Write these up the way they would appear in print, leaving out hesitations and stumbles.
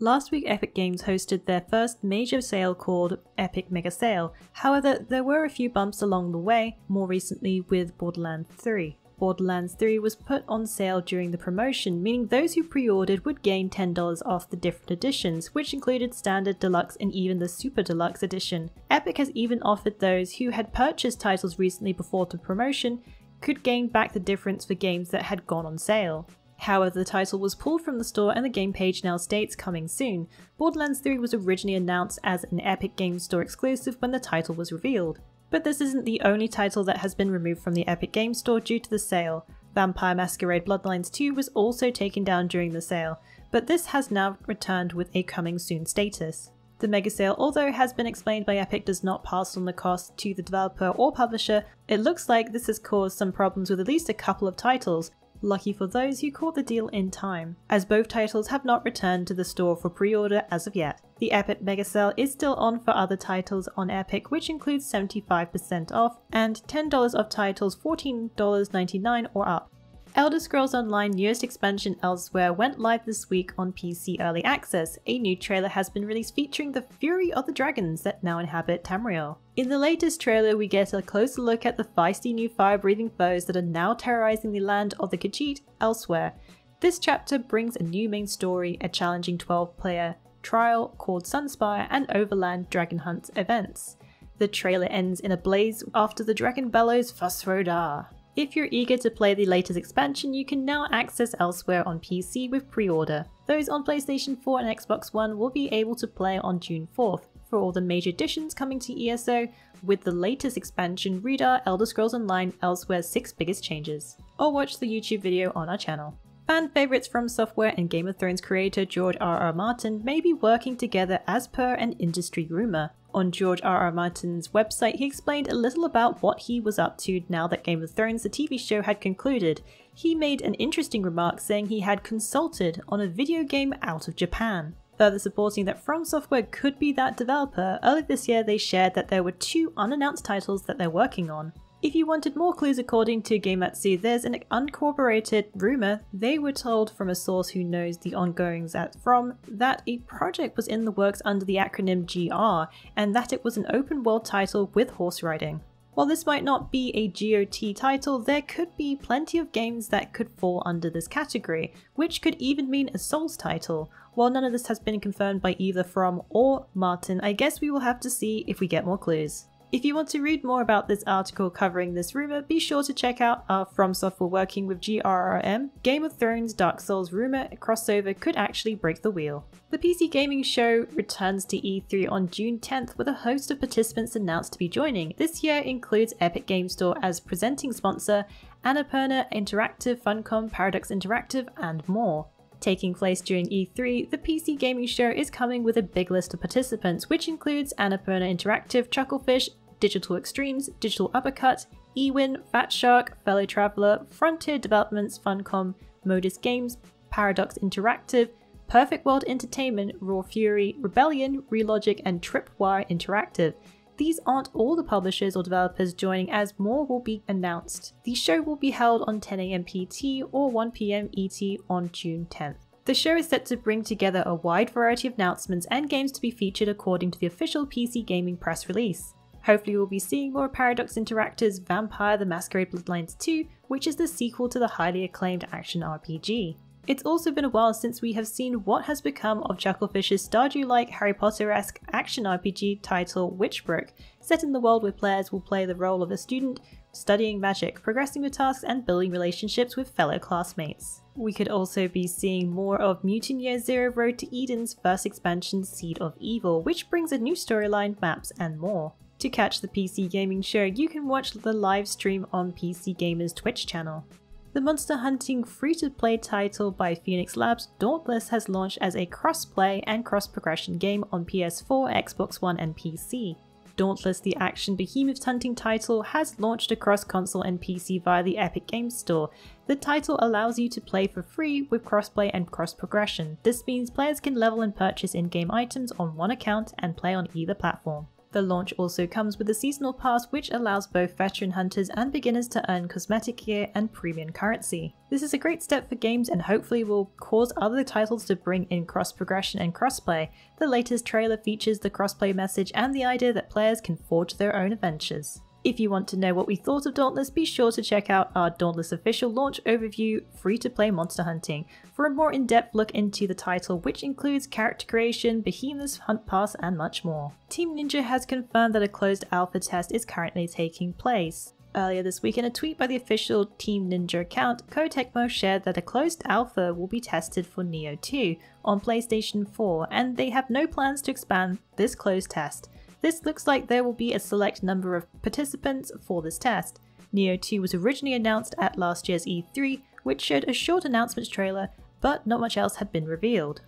Last week Epic Games hosted their first major sale called Epic Mega Sale. However, there were a few bumps along the way, more recently with Borderlands 3. Borderlands 3 was put on sale during the promotion, meaning those who pre-ordered would gain $10 off the different editions, which included Standard, Deluxe, and even the Super Deluxe edition. Epic has even offered those who had purchased titles recently before the promotion could gain back the difference for games that had gone on sale. However, the title was pulled from the store and the game page now states coming soon. Borderlands 3 was originally announced as an Epic Games Store exclusive when the title was revealed. But this isn't the only title that has been removed from the Epic Games Store due to the sale. Vampire Masquerade Bloodlines 2 was also taken down during the sale, but this has now returned with a coming soon status. The mega sale, although has been explained by Epic, does not pass on the cost to the developer or publisher. It looks like this has caused some problems with at least a couple of titles. Lucky for those who caught the deal in time, as both titles have not returned to the store for pre-order as of yet. The Epic Mega Sale is still on for other titles on Epic, which includes 75% off and $10 off titles $14.99 or up. Elder Scrolls Online newest expansion Elsewhere went live this week on PC Early Access. A new trailer has been released featuring the fury of the dragons that now inhabit Tamriel. In the latest trailer, we get a closer look at the feisty new fire-breathing foes that are now terrorizing the land of the Khajiit Elsewhere. This chapter brings a new main story, a challenging 12-player trial called Sunspire, and overland dragon hunt events. The trailer ends in a blaze after the dragon bellows Phosphrodar. If you're eager to play the latest expansion, you can now access Elsewhere on PC with pre-order. Those on PlayStation 4 and Xbox One will be able to play on June 4th. For all the major additions coming to ESO, with the latest expansion, read our Elder Scrolls Online Elsewhere's 6 biggest changes, or watch the YouTube video on our channel. Fan favourites From Software and Game of Thrones creator George R.R. Martin may be working together as per an industry rumour. On George R.R. Martin's website, he explained a little about what he was up to now that Game of Thrones, the TV show, had concluded. He made an interesting remark saying he had consulted on a video game out of Japan. Further supporting that From Software could be that developer, earlier this year they shared that there were 2 unannounced titles that they're working on. If you wanted more clues, according to Gameatsu, there's an uncorroborated rumour. They were told from a source who knows the ongoings at From that a project was in the works under the acronym GR, and that it was an open world title with horse riding. While this might not be a GOT title, there could be plenty of games that could fall under this category, which could even mean a Souls title. While none of this has been confirmed by either From or Martin, I guess we will have to see if we get more clues. If you want to read more about this article covering this rumour, be sure to check out our From Software working with GRRM. Game of Thrones Dark Souls rumour crossover could actually break the wheel. The PC Gaming Show returns to E3 on June 10th with a host of participants announced to be joining. This year includes Epic Games Store as presenting sponsor, Annapurna Interactive, Funcom, Paradox Interactive, and more. Taking place during E3, the PC Gaming Show is coming with a big list of participants, which includes Annapurna Interactive, Chucklefish, Digital Extremes, Digital Uppercut, eWin, Fat Shark, Fellow Traveller, Frontier Developments, Funcom, Modus Games, Paradox Interactive, Perfect World Entertainment, Raw Fury, Rebellion, Relogic, and Tripwire Interactive. These aren't all the publishers or developers joining, as more will be announced. The show will be held on 10 AM PT or 1 PM ET on June 10th. The show is set to bring together a wide variety of announcements and games to be featured according to the official PC Gaming press release. Hopefully we'll be seeing more Paradox Interactive's Vampire the Masquerade Bloodlines 2, which is the sequel to the highly acclaimed action RPG. It's also been a while since we have seen what has become of Chucklefish's Stardew-like Harry Potter-esque action RPG title Witchbrook, set in the world where players will play the role of a student studying magic, progressing with tasks and building relationships with fellow classmates. We could also be seeing more of Mutant Year Zero Road to Eden's first expansion Seed of Evil, which brings a new storyline, maps, and more. To catch the PC Gaming Show, you can watch the live stream on PC Gamer's Twitch channel. The monster hunting free-to-play title by Phoenix Labs, Dauntless, has launched as a cross-play and cross-progression game on PS4, Xbox One, and PC. Dauntless, the action behemoth hunting title, has launched across console and PC via the Epic Games Store. The title allows you to play for free with crossplay and cross-progression. This means players can level and purchase in-game items on one account and play on either platform. The launch also comes with a seasonal pass which allows both veteran hunters and beginners to earn cosmetic gear and premium currency. This is a great step for games and hopefully will cause other titles to bring in cross-progression and crossplay. The latest trailer features the crossplay message and the idea that players can forge their own adventures. If you want to know what we thought of Dauntless, be sure to check out our Dauntless official launch overview, free-to-play monster hunting, for a more in-depth look into the title, which includes character creation, Behemoth's Hunt Pass, and much more. Team Ninja has confirmed that a closed alpha test is currently taking place. Earlier this week, in a tweet by the official Team Ninja account, Koei shared that a closed alpha will be tested for Nioh II on PlayStation 4, and they have no plans to expand this closed test. This looks like there will be a select number of participants for this test. Nioh 2 was originally announced at last year's E3, which showed a short announcement trailer, but not much else had been revealed.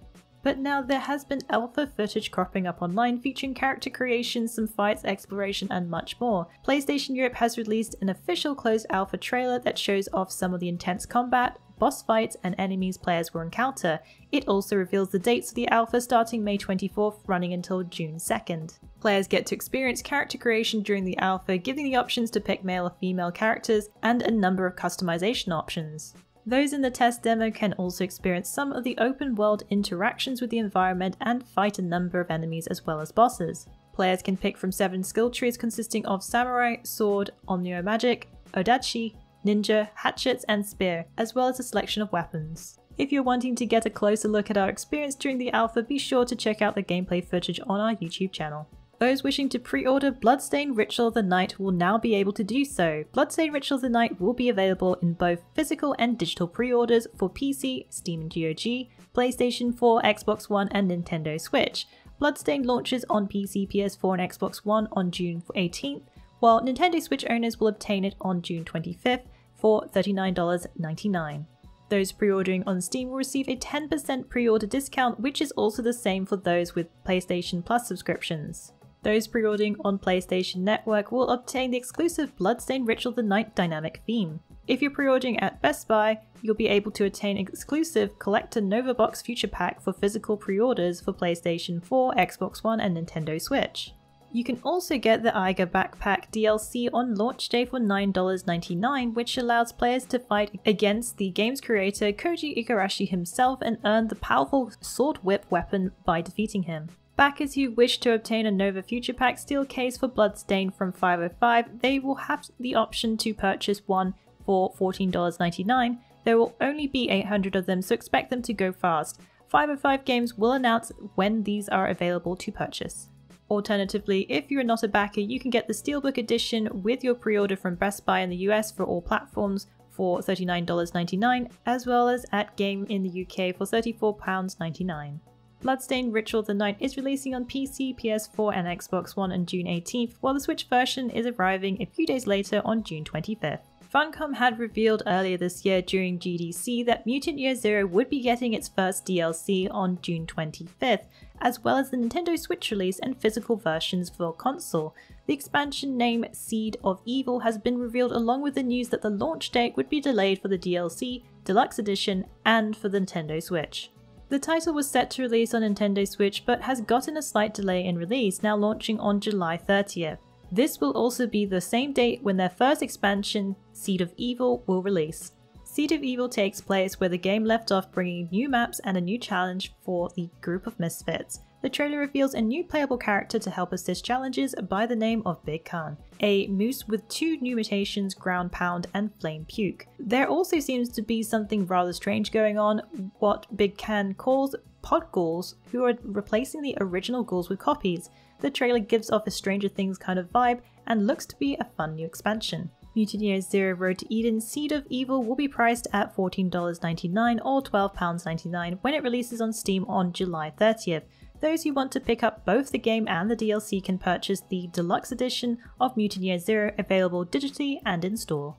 But now there has been alpha footage cropping up online featuring character creation, some fights, exploration, and much more. PlayStation Europe has released an official closed alpha trailer that shows off some of the intense combat, boss fights, and enemies players will encounter. It also reveals the dates of the alpha starting May 24th, running until June 2nd. Players get to experience character creation during the alpha, giving the options to pick male or female characters, and a number of customization options. Those in the test demo can also experience some of the open world interactions with the environment and fight a number of enemies as well as bosses. Players can pick from 7 skill trees consisting of Samurai, Sword, Omnio Magic, Odachi, Ninja, Hatchets, and Spear, as well as a selection of weapons. If you're wanting to get a closer look at our experience during the alpha, be sure to check out the gameplay footage on our YouTube channel. Those wishing to pre-order Bloodstained Ritual of the Night will now be able to do so. Bloodstained Ritual of the Night will be available in both physical and digital pre-orders for PC, Steam and GOG, PlayStation 4, Xbox One, and Nintendo Switch. Bloodstained launches on PC, PS4, and Xbox One on June 18th, while Nintendo Switch owners will obtain it on June 25th for $39.99. Those pre-ordering on Steam will receive a 10% pre-order discount, which is also the same for those with PlayStation Plus subscriptions. Those pre-ordering on PlayStation Network will obtain the exclusive Bloodstained Ritual of the Night dynamic theme. If you're pre-ordering at Best Buy, you'll be able to attain exclusive Collector Nova Box Future Pack for physical pre-orders for PlayStation 4, Xbox One, and Nintendo Switch. You can also get the Eiger Backpack DLC on launch day for $9.99, which allows players to fight against the game's creator Koji Igarashi himself and earn the powerful Sword Whip weapon by defeating him. Backers who wish to obtain a Nova Future Pack steel case for Bloodstained from $5.05, they will have the option to purchase one for $14.99. There will only be 800 of them, so expect them to go fast. 505 Games will announce when these are available to purchase. Alternatively, if you're not a backer, you can get the Steelbook edition with your pre-order from Best Buy in the US for all platforms for $39.99, as well as at Game in the UK for £34.99. Bloodstained Ritual of the Night is releasing on PC, PS4 and Xbox One on June 18th, while the Switch version is arriving a few days later on June 25th. Funcom had revealed earlier this year during GDC that Mutant Year Zero would be getting its first DLC on June 25th, as well as the Nintendo Switch release and physical versions for console. The expansion name Seed of Evil has been revealed, along with the news that the launch date would be delayed for the DLC, Deluxe Edition, and for the Nintendo Switch. The title was set to release on Nintendo Switch but has gotten a slight delay in release, now launching on July 30th. This will also be the same date when their first expansion, Seed of Evil, will release. Seed of Evil takes place where the game left off, bringing new maps and a new challenge for the group of misfits. The trailer reveals a new playable character to help assist challenges by the name of Big Khan, a moose with 2 new mutations, Ground Pound and Flame Puke. There also seems to be something rather strange going on, what Big Khan calls pod ghouls, who are replacing the original ghouls with copies. The trailer gives off a Stranger Things kind of vibe and looks to be a fun new expansion. Mutant Year Zero Road to Eden Seed of Evil will be priced at $14.99 or $12.99 when it releases on Steam on July 30th. Those who want to pick up both the game and the DLC can purchase the deluxe edition of Mutant Year Zero, available digitally and in store.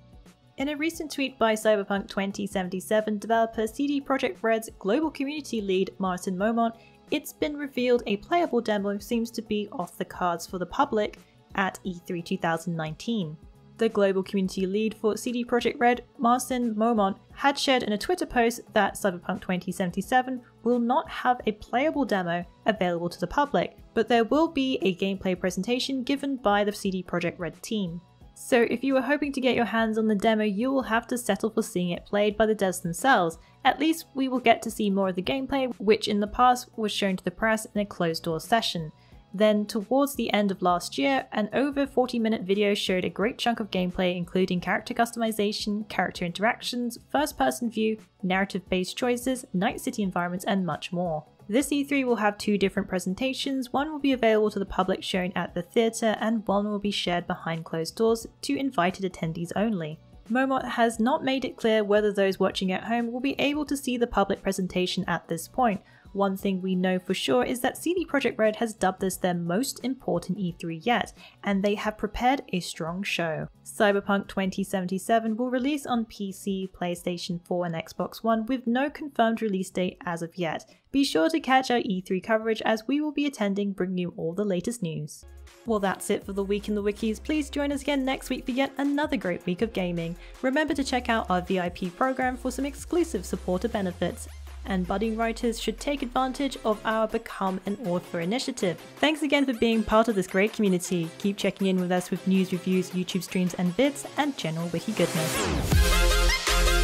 In a recent tweet by Cyberpunk 2077 developer CD Projekt Red's global community lead Martin Momont, it's been revealed a playable demo seems to be off the cards for the public at E3 2019. The global community lead for CD Projekt Red, Martin Momont, had shared in a Twitter post that Cyberpunk 2077 will not have a playable demo available to the public, but there will be a gameplay presentation given by the CD Projekt Red team. So if you were hoping to get your hands on the demo, you will have to settle for seeing it played by the devs themselves. At least we will get to see more of the gameplay, which in the past was shown to the press in a closed-door session. Then, towards the end of last year, an over 40-minute video showed a great chunk of gameplay including character customization, character interactions, first-person view, narrative-based choices, night city environments, and much more. This E3 will have two different presentations. One will be available to the public shown at the theatre, and one will be shared behind closed doors to invited attendees only. Momot has not made it clear whether those watching at home will be able to see the public presentation at this point. One thing we know for sure is that CD Projekt Red has dubbed this their most important E3 yet, and they have prepared a strong show. Cyberpunk 2077 will release on PC, PlayStation 4 and Xbox One with no confirmed release date as of yet. Be sure to catch our E3 coverage as we will be attending, bringing you all the latest news. Well, that's it for the week in the wikis. Please join us again next week for yet another great week of gaming. Remember to check out our VIP program for some exclusive supporter benefits. And budding writers should take advantage of our Become an Author initiative. Thanks again for being part of this great community. Keep checking in with us with news, reviews, YouTube streams and vids, and general wiki goodness.